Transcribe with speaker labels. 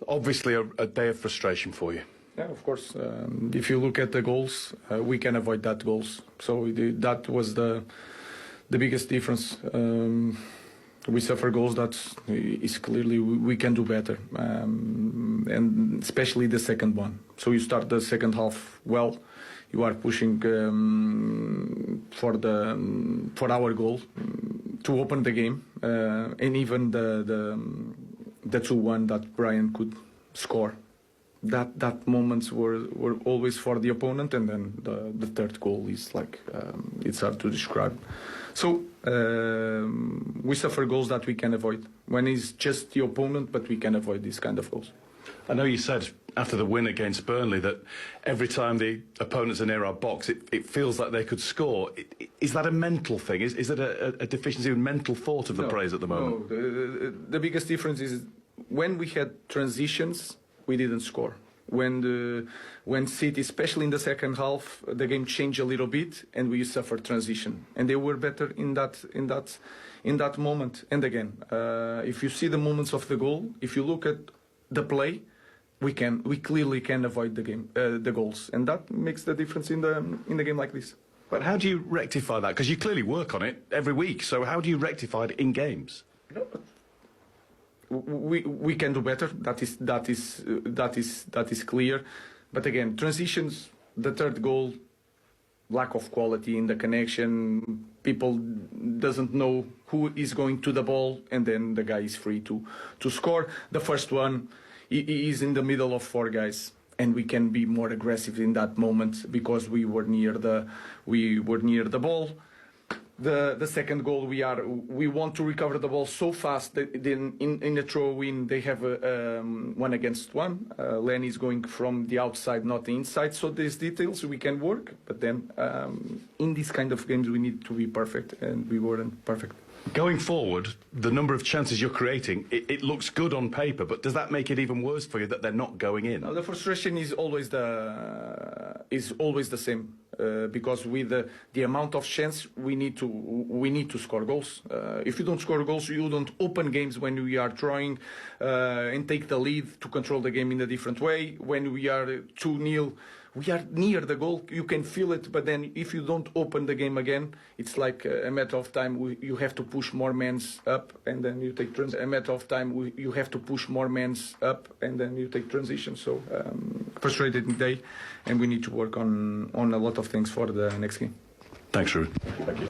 Speaker 1: obviously a day of frustration for you.
Speaker 2: Yeah, of course. If you look at the goals, we can avoid that goals. So that was the biggest difference. We suffer goals that is clearly we can do better, and especially the second one. So you start the second half well, you are pushing for our goal to open the game, and even the 2-1 that Brian could score. That moments were always for the opponent, and then the third goal is like it's hard to describe. So we suffer goals that we can avoid when it's just the opponent, but we can avoid these kind of goals.
Speaker 1: I know you said after the win against Burnley that every time the opponents are near our box, it feels like they could score. Is that a mental thing? Is it a deficiency in mental thought of the players at the moment?
Speaker 2: No, the biggest difference is when we had transitions, we didn't score. When City, especially in the second half, the game changed a little bit, and we suffered transition, and they were better in that moment. And again, if you see the moments of the goal, if you look at the play, we clearly can avoid the goals, and that makes the difference in the game like this.
Speaker 1: But how do you rectify that? Because you clearly work on it every week. So how do you rectify it in games?
Speaker 2: No, we can do better. That is clear. But again, transitions, the third goal, lack of quality in the connection. People doesn't know who is going to the ball, and then the guy is free to score. The first one, he is in the middle of 4 guys, and we can be more aggressive in that moment because we were near the ball. The second goal, we want to recover the ball so fast that then in a throw-in they have a 1-against-1. Lenny is going from the outside, not the inside. So these details we can work, but then in these kind of games we need to be perfect, and we weren't perfect.
Speaker 1: Going forward, the number of chances you're creating, it looks good on paper, but does that make it even worse for you that they're not going in?
Speaker 2: No, the frustration is always the same, because with the amount of chance we need to score goals. If you don't score goals, you don't open games when we are trying and take the lead to control the game in a different way. When we are 2-0, we are near the goal, you can feel it, but then if you don't open the game again, it's like a matter of time. You have to push more men up, and then you take transition. A matter of time, you have to push more men up, and then you take transition. So frustrating day, and we need to work on a lot of things for the next game.
Speaker 1: Thanks, Ruud.
Speaker 2: Thank you.